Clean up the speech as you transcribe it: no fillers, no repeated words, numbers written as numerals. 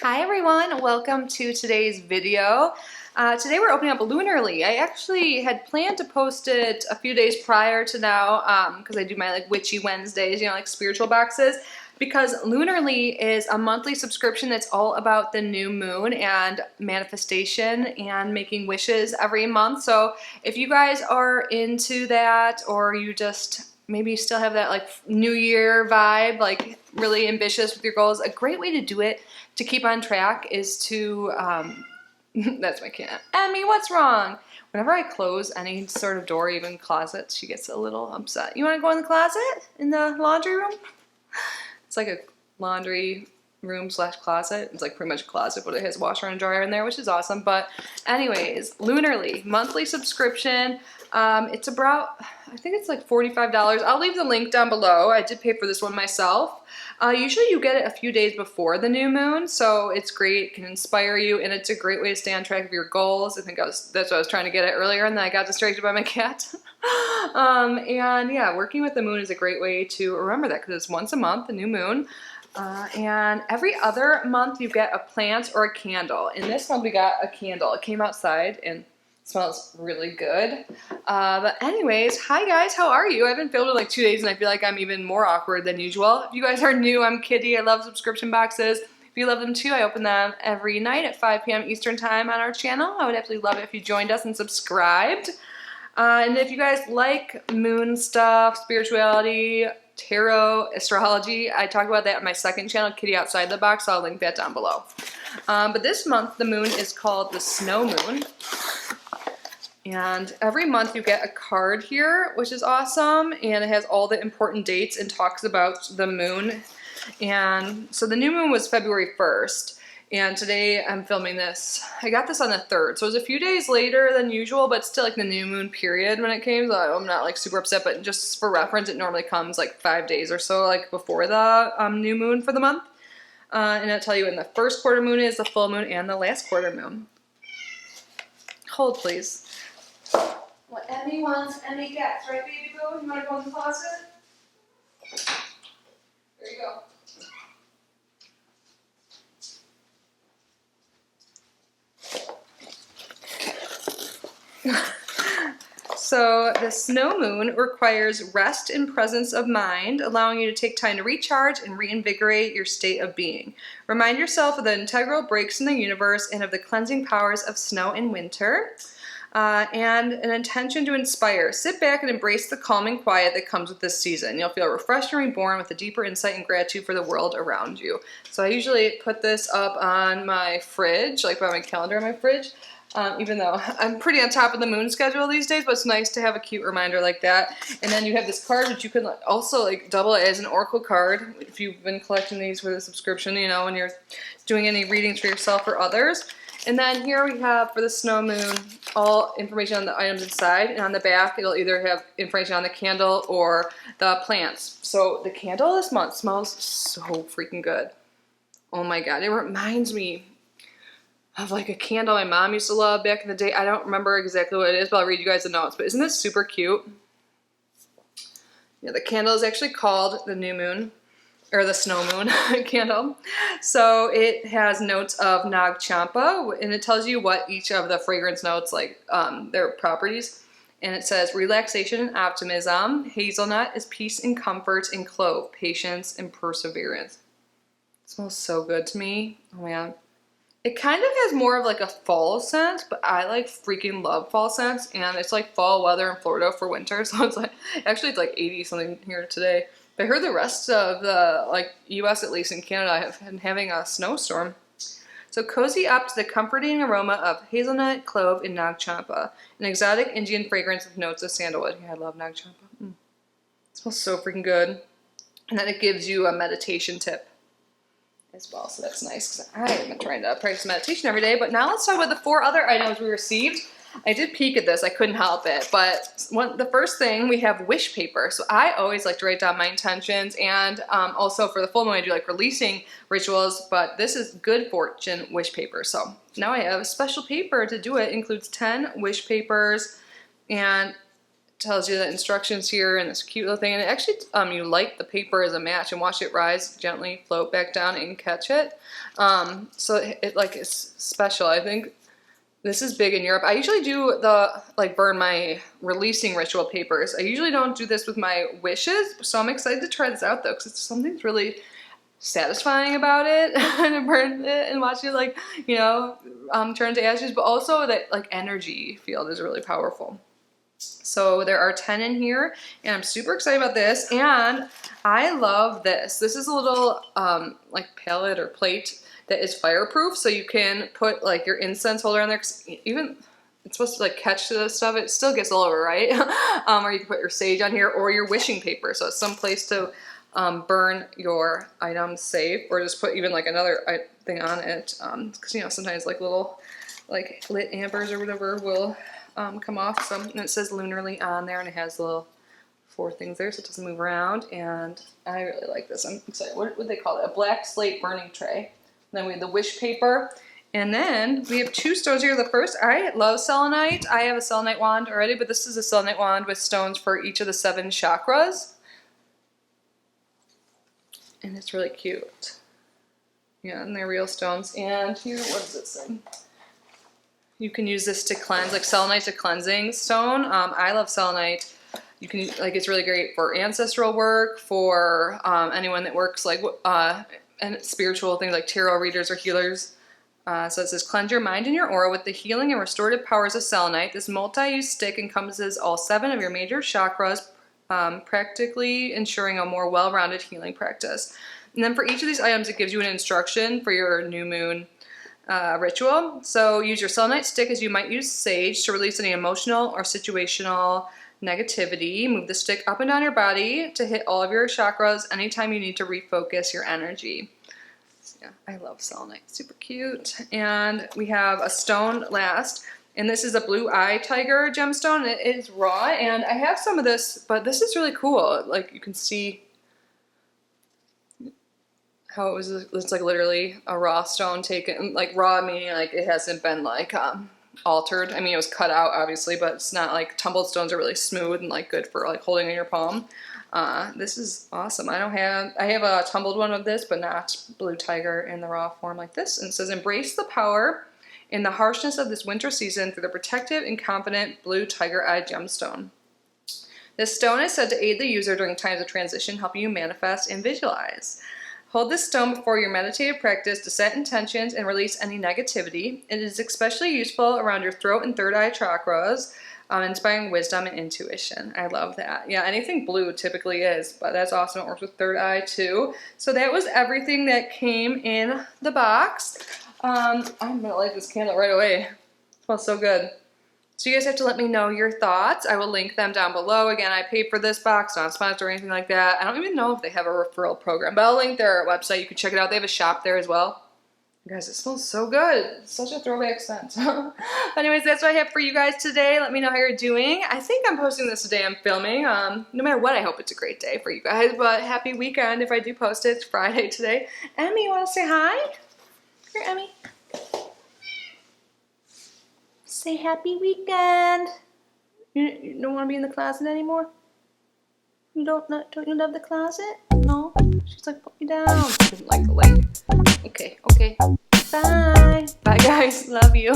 Hi everyone, welcome to today's video. Today we're opening up Lunarly. I actually had planned to post it a few days prior to now because I do my witchy Wednesdays, like spiritual boxes, because Lunarly is a monthly subscription that's all about the new moon and manifestation and making wishes every month. So if you guys are into that, or you just maybe still have that new year vibe, really ambitious with your goals, a great way to do it to keep on track is to, that's my cat. Emmy, what's wrong? Whenever I close any sort of door, even closets, she gets a little upset. You want to go in the closet? In the laundry room? It's like a laundry room slash closet. It's like pretty much a closet, but it has a washer and dryer in there, which is awesome. But anyways, Lunarly, monthly subscription. It's about, I think it's like $45. I'll leave the link down below. I did pay for this one myself. Usually you get it a few days before the new moon, so it's great, it can inspire you, and it's a great way to stay on track of your goals. I think that's what I was trying to get at earlier, and then I got distracted by my cat. And yeah, working with the moon is a great way to remember that, because it's once a month, the new moon. And every other month you get a plant or a candle. And this month we got a candle. It came outside and smells really good. But anyways, hi guys, how are you? I haven't filmed in like 2 days and I feel like I'm even more awkward than usual. If you guys are new, I'm Kitty. I love subscription boxes. If you love them too, I open them every night at 5 p.m. Eastern time on our channel. I would absolutely love it if you joined us and subscribed. And if you guys like moon stuff, spirituality, tarot, astrology, I talk about that on my second channel, Kitty Outside the Box, so I'll link that down below. But this month, the moon is called the snow moon. And every month you get a card here, which is awesome, and it has all the important dates and talks about the moon. And so the new moon was February 1st, and today I'm filming this. I got this on the 3rd, so it was a few days later than usual, but still like the new moon period when it came. So I'm not like super upset, but just for reference, it normally comes like 5 days or so like before the new moon for the month. And I'll tell you when the first quarter moon is, the full moon, and the last quarter moon. Hold please. What Emmy wants, Emmy gets, right baby boo? You want to go in the closet? There you go. So the snow moon requires rest and presence of mind, allowing you to take time to recharge and reinvigorate your state of being. Remind yourself of the integral breaks in the universe and of the cleansing powers of snow and winter. And an intention to inspire. Sit back and embrace the calm and quiet that comes with this season. You'll feel refreshed and reborn with a deeper insight and gratitude for the world around you. So I usually put this up on my fridge, like by my calendar on my fridge, even though I'm pretty on top of the moon schedule these days, but it's nice to have a cute reminder like that. And then you have this card, which you can also double it as an oracle card if you've been collecting these for the subscription, when you're doing any readings for yourself or others. And then here we have, for the snow moon, all information on the items inside, and on the back it'll either have information on the candle or the plants. So the candle this month smells so freaking good. Oh my god, it reminds me of like a candle my mom used to love back in the day. I don't remember exactly what it is, but I'll read you guys the notes. But isn't this super cute? Yeah, the candle is actually called the new moon, or the snow moon candle. So it has notes of Nag Champa, and it tells you what each of the fragrance notes, their properties. And it says relaxation and optimism. Hazelnut is peace and comfort, and clove, patience and perseverance. It smells so good to me. Oh man. It kind of has more of like a fall scent, but I freaking love fall scents, and it's like fall weather in Florida for winter, so it's it's like 80 something here today. I heard the rest of the U.S., at least in Canada, have been having a snowstorm. So cozy up to the comforting aroma of hazelnut, clove, and Nag Champa, an exotic Indian fragrance with notes of sandalwood. Yeah, I love Nag Champa. It smells so freaking good. And then it gives you a meditation tip as well, so that's nice because I have been trying to practice meditation every day. But now let's talk about the 4 other items we received. I did peek at this, I couldn't help it, but the first thing, we have wish paper. So I always like to write down my intentions, and also for the full moon I do releasing rituals, but this is good fortune wish paper. So now I have a special paper to do it. It includes 10 wish papers, and tells you the instructions here and this cute little thing. And it actually, you light the paper as a match and watch it rise, gently float back down and catch it. So it like is special. I think this is big in Europe. I usually do the, like, burn my releasing ritual papers. I usually don't do this with my wishes, so I'm excited to try this out though, because something's really satisfying about it and burn it and watch it, like, you know, turn to ashes, but also that, like, energy field is really powerful. So there are 10 in here, and I'm super excited about this, and I love this. This is a little, like, palette or plate that is fireproof, so you can put, like, your incense holder on there, 'cause even it's supposed to, like, catch the stuff. It still gets all over, right? Or you can put your sage on here, or your wishing paper, so it's some place to burn your items safe, or just put even, like, another thing on it, because, you know, sometimes, like, little, like, lit ambers or whatever will come off. So, and it says Lunarly on there, and it has little 4 things there, so it doesn't move around, and I really like this. I'm excited. What would they call it? A black slate burning tray. And then we have the wish paper, and then we have 2 stones here. The first, I love selenite. I have a selenite wand already, but this is a selenite wand with stones for each of the 7 chakras, and it's really cute. Yeah, and they're real stones. And here, what does it say? You can use this to cleanse, like selenite's a cleansing stone. I love selenite. You can, like, it's really great for ancestral work, for anyone that works, like, and spiritual things like tarot readers or healers. So it says, cleanse your mind and your aura with the healing and restorative powers of selenite. This multi-use stick encompasses all 7 of your major chakras, practically ensuring a more well-rounded healing practice. And then for each of these items, it gives you an instruction for your new moon ritual. So use your selenite stick as you might use sage to release any emotional or situational negativity. Move the stick up and down your body to hit all of your chakras anytime you need to refocus your energy. So yeah, I love selenite. Super cute. And we have a stone last, and this is a blue eye tiger gemstone. It is raw, and I have some of this, but this is really cool. Like, you can see how it's like literally a raw stone taken, like raw meaning like it hasn't been, like, altered. I mean, it was cut out obviously, but it's not like tumbled stones are really smooth and, like, good for, like, holding in your palm. This is awesome. I have a tumbled one of this, but not blue tiger in the raw form like this. And it says, embrace the power in the harshness of this winter season through the protective and confident blue tiger eye gemstone. This stone is said to aid the user during times of transition, helping you manifest and visualize. Hold this stone before your meditative practice to set intentions and release any negativity. It is especially useful around your throat and third eye chakras, inspiring wisdom and intuition. I love that. Yeah, anything blue typically is, but that's awesome. It works with third eye too. So that was everything that came in the box. I'm gonna light this candle right away. It smells so good. So you guys have to let me know your thoughts. I will link them down below. Again, I paid for this box, not sponsored or anything like that. I don't even know if they have a referral program, but I'll link their website. You can check it out. They have a shop there as well. Guys, it smells so good. It's such a throwback scent. Anyways, that's what I have for you guys today. Let me know how you're doing. I think I'm posting this today. I'm filming. No matter what, I hope it's a great day for you guys. But happy weekend if I do post it. It's Friday today. Emmy, you want to say hi? Here, Emmy. Say happy weekend. You don't want to be in the closet anymore? You don't you love the closet? No? She's like, put me down. She doesn't like the light. Okay, okay. Bye. Bye, guys. Love you.